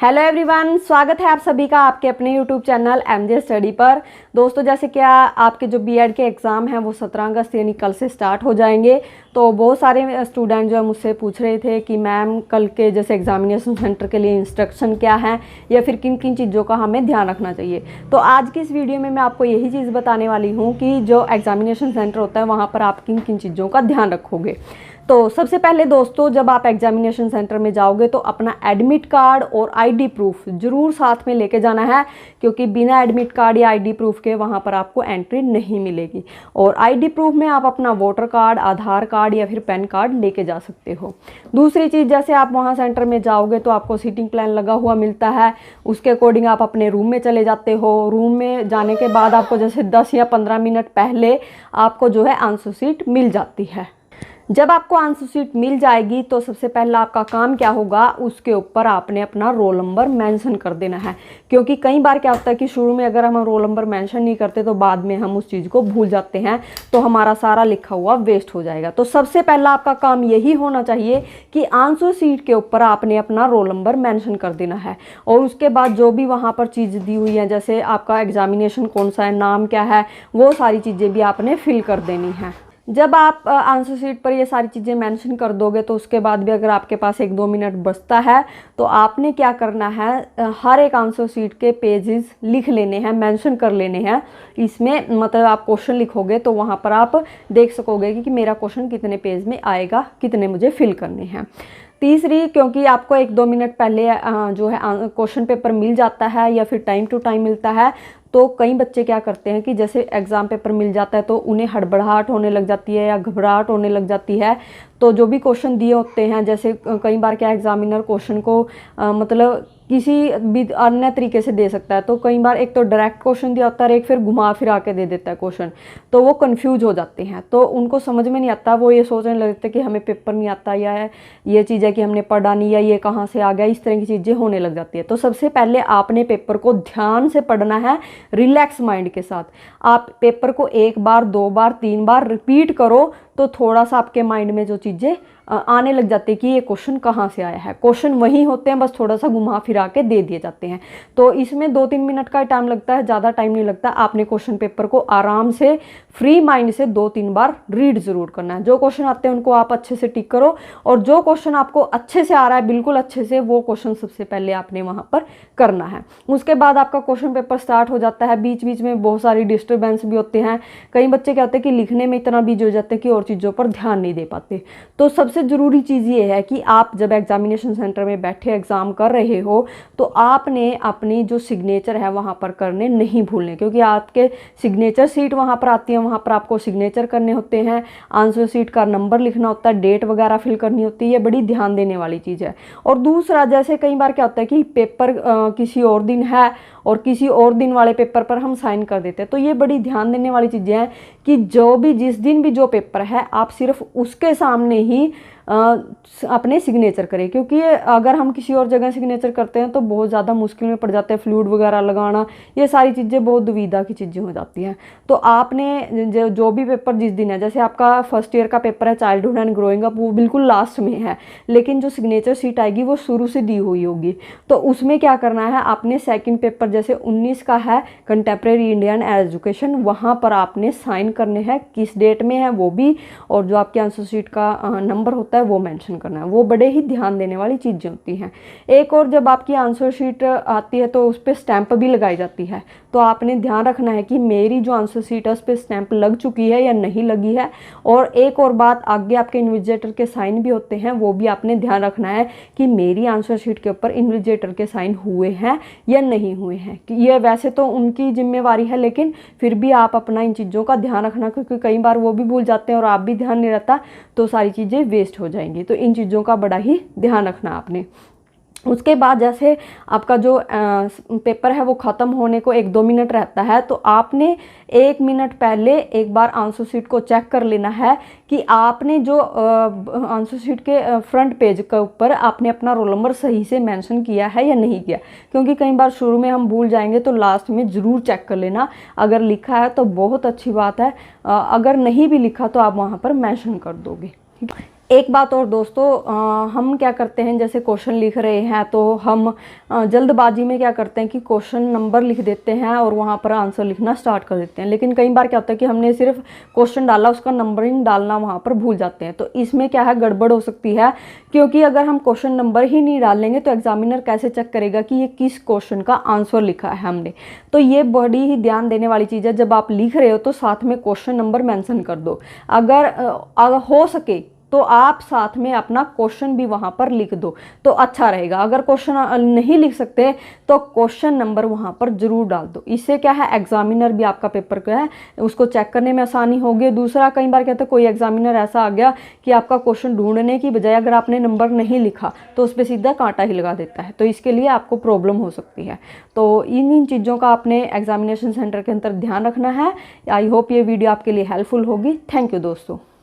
Hello everyone, स्वागत है आप सभी का आपके अपने यूट्यूब चैनल एमजे स्टडी पर। दोस्तों, जैसे कि आपके जो बीएड के एग्ज़ाम हैं वो 17 अगस्त यानी कल से स्टार्ट हो जाएंगे। तो बहुत सारे स्टूडेंट जो है मुझसे पूछ रहे थे कि मैम कल के जैसे एग्जामिनेशन सेंटर के लिए इंस्ट्रक्शन क्या है या फिर किन किन चीज़ों का हमें ध्यान रखना चाहिए। तो आज की इस वीडियो में मैं आपको यही चीज़ बताने वाली हूँ कि जो एग्जामिनेशन सेंटर होता है वहाँ पर आप किन किन चीज़ों का ध्यान रखोगे। तो सबसे पहले दोस्तों, जब आप एग्जामिनेशन सेंटर में जाओगे तो अपना एडमिट कार्ड और आईडी प्रूफ ज़रूर साथ में लेके जाना है, क्योंकि बिना एडमिट कार्ड या आईडी प्रूफ के वहाँ पर आपको एंट्री नहीं मिलेगी। और आईडी प्रूफ में आप अपना वोटर कार्ड, आधार कार्ड या फिर पैन कार्ड लेके जा सकते हो। दूसरी चीज़, जैसे आप वहाँ सेंटर में जाओगे तो आपको सीटिंग प्लान लगा हुआ मिलता है, उसके अकॉर्डिंग आप अपने रूम में चले जाते हो। रूम में जाने के बाद आपको जैसे 10 या 15 मिनट पहले आपको जो है आंसर शीट मिल जाती है। जब आपको आंसर शीट मिल जाएगी तो सबसे पहला आपका काम क्या होगा, उसके ऊपर आपने अपना रोल नंबर मेंशन कर देना है। क्योंकि कई बार क्या होता है कि शुरू में अगर हम रोल नंबर मेंशन नहीं करते तो बाद में हम उस चीज़ को भूल जाते हैं, तो हमारा सारा लिखा हुआ वेस्ट हो जाएगा। तो सबसे पहला आपका काम यही होना चाहिए कि आंसर शीट के ऊपर आपने अपना रोल नंबर मेंशन कर देना है। और उसके बाद जो भी वहाँ पर चीज़ दी हुई है, जैसे आपका एग्जामिनेशन कौन सा है, नाम क्या है, वो सारी चीज़ें भी आपने फिल कर देनी है। जब आप आंसर शीट पर ये सारी चीज़ें मेंशन कर दोगे तो उसके बाद भी अगर आपके पास 1-2 मिनट बचता है तो आपने क्या करना है, हर एक आंसर शीट के पेजेस लिख लेने हैं, मेंशन कर लेने हैं। इसमें मतलब आप क्वेश्चन लिखोगे तो वहाँ पर आप देख सकोगे कि मेरा क्वेश्चन कितने पेज में आएगा, कितने मुझे फिल करने हैं। तीसरी, क्योंकि आपको 1-2 मिनट पहले जो है क्वेश्चन पेपर मिल जाता है या फिर टाइम टू टाइम मिलता है, तो कई बच्चे क्या करते हैं कि जैसे एग्ज़ाम पेपर मिल जाता है तो उन्हें हड़बड़ाहट होने लग जाती है या घबराहट होने लग जाती है। तो जो भी क्वेश्चन दिए होते हैं, जैसे कई बार क्या एग्जामिनर क्वेश्चन को मतलब किसी भी अन्य तरीके से दे सकता है। तो कई बार एक तो डायरेक्ट क्वेश्चन दिया होता है, एक फिर घुमा फिरा के दे देता है क्वेश्चन, तो वो कंफ्यूज हो जाते हैं। तो उनको समझ में नहीं आता, वो ये सोचने लगते हैं कि हमें पेपर नहीं आता, या ये चीज़ है कि हमने पढ़ा नहीं, या ये कहाँ से आ गया, इस तरह की चीज़ें होने लग जाती है। तो सबसे पहले आपने पेपर को ध्यान से पढ़ना है, रिलैक्स माइंड के साथ। आप पेपर को 1 बार, 2 बार, 3 बार रिपीट करो तो थोड़ा सा आपके माइंड में जो चीज़ें आने लग जाती है कि ये क्वेश्चन कहाँ से आया है। क्वेश्चन वही होते हैं, बस थोड़ा सा घुमा फिरा के दे दिए जाते हैं। तो इसमें 2-3 मिनट का टाइम लगता है, ज़्यादा टाइम नहीं लगता। आपने क्वेश्चन पेपर को आराम से फ्री माइंड से 2-3 बार रीड ज़रूर करना है। जो क्वेश्चन आते हैं उनको आप अच्छे से टिक करो, और जो क्वेश्चन आपको अच्छे से आ रहा है, बिल्कुल अच्छे से, वो क्वेश्चन सबसे पहले आपने वहाँ पर करना है। उसके बाद आपका क्वेश्चन पेपर स्टार्ट हो जाता है। बीच बीच में बहुत सारी डिस्टर्बेंस भी होते हैं। कई बच्चे क्या होते हैं कि लिखने में इतना बिजी हो जाते हैं कि और चीज़ों पर ध्यान नहीं दे पाते। तो सबसे ज़रूरी चीज़ ये है कि आप जब एग्जामिनेशन सेंटर में बैठे एग्ज़ाम कर रहे हो तो आपने अपनी जो सिग्नेचर है वहाँ पर करने नहीं भूलने, क्योंकि आपके सिग्नेचर सीट वहाँ पर आती है, वहाँ पर आपको सिग्नेचर करने होते हैं, आंसर सीट का नंबर लिखना होता है, डेट वगैरह फिल करनी होती है। ये बड़ी ध्यान देने वाली चीज़ है। और दूसरा, जैसे कई बार क्या होता है कि पेपर किसी और दिन है और किसी और दिन वाले पेपर पर हम साइन कर देते हैं, तो ये बड़ी ध्यान देने वाली चीज़ें हैं कि जिस दिन भी जो पेपर है आप सिर्फ उसके सामने ही अपने सिग्नेचर करें। क्योंकि अगर हम किसी और जगह सिग्नेचर करते हैं तो बहुत ज़्यादा मुश्किल में पड़ जाते हैं, फ्लूइड वगैरह लगाना, ये सारी चीज़ें बहुत दुविधा की चीज़ें हो जाती हैं। तो आपने जो भी पेपर जिस दिन है, जैसे आपका फर्स्ट ईयर का पेपर है चाइल्डहुड एंड ग्रोइंग अप, वो बिल्कुल लास्ट में है, लेकिन जो सिग्नेचर सीट आएगी वो शुरू से दी हुई होगी। तो उसमें क्या करना है, आपने सेकेंड पेपर जैसे 19 का है कंटेम्प्रेरी इंडियन एजुकेशन, वहाँ पर आपने साइन करने हैं, किस डेट में है वो भी, और जो आपके आंसर शीट का नंबर होता है वो मेंशन करना है। वो बड़े ही ध्यान देने वाली चीज़ें होती हैं। एक और, जब आपकी आंसर शीट आती है तो उस पर स्टैंप भी लगाई जाती है। तो आपने ध्यान रखना है कि मेरी जो आंसर शीट है उस पर स्टैंप लग चुकी है या नहीं लगी है। और एक और बात, आगे आपके इन्विजिलेटर के साइन भी होते हैं, वो भी आपने ध्यान रखना है कि मेरी आंसर शीट के ऊपर इन्विजिलेटर के साइन हुए हैं या नहीं हुए हैं। ये वैसे तो उनकी जिम्मेवारी है, लेकिन फिर भी आप अपना इन चीज़ों का ध्यान रखना, क्योंकि कई बार वो भी भूल जाते हैं और आप भी ध्यान नहीं रहता, तो सारी चीज़ें वेस्ट हो जाएंगी। तो इन चीज़ों का बड़ा ही ध्यान रखना आपने। उसके बाद जैसे आपका जो पेपर है वो ख़त्म होने को 1-2 मिनट रहता है, तो आपने 1 मिनट पहले एक बार आंसर शीट को चेक कर लेना है कि आपने जो आंसर शीट के फ्रंट पेज के ऊपर आपने अपना रोल नंबर सही से मेंशन किया है या नहीं किया। क्योंकि कई बार शुरू में हम भूल जाएंगे, तो लास्ट में ज़रूर चेक कर लेना। अगर लिखा है तो बहुत अच्छी बात है, अगर नहीं भी लिखा तो आप वहाँ पर मेंशन कर दोगे। एक बात और दोस्तों, हम क्या करते हैं, जैसे क्वेश्चन लिख रहे हैं तो हम जल्दबाजी में क्या करते हैं कि क्वेश्चन नंबर लिख देते हैं और वहाँ पर आंसर लिखना स्टार्ट कर देते हैं। लेकिन कई बार क्या होता है कि हमने सिर्फ क्वेश्चन डाला, उसका नंबरिंग डालना वहाँ पर भूल जाते हैं। तो इसमें क्या है, गड़बड़ हो सकती है, क्योंकि अगर हम क्वेश्चन नंबर ही नहीं डालेंगे तो एग्जामिनर कैसे चेक करेगा कि ये किस क्वेश्चन का आंसर लिखा है हमने। तो ये बड़ी ही ध्यान देने वाली चीज़ है, जब आप लिख रहे हो तो साथ में क्वेश्चन नंबर मेंशन कर दो। अगर हो सके तो आप साथ में अपना क्वेश्चन भी वहाँ पर लिख दो तो अच्छा रहेगा। अगर क्वेश्चन नहीं लिख सकते तो क्वेश्चन नंबर वहाँ पर जरूर डाल दो। इससे क्या है, एग्जामिनर भी आपका पेपर का है उसको चेक करने में आसानी होगी। दूसरा, कई बार कहते हैं कोई एग्जामिनर ऐसा आ गया कि आपका क्वेश्चन ढूंढने की बजाय अगर आपने नंबर नहीं लिखा तो उस पर सीधा कांटा ही लगा देता है, तो इसके लिए आपको प्रॉब्लम हो सकती है। तो इन चीज़ों का आपने एग्जामिनेशन सेंटर के अंदर ध्यान रखना है। आई होप ये वीडियो आपके लिए हेल्पफुल होगी। थैंक यू दोस्तों।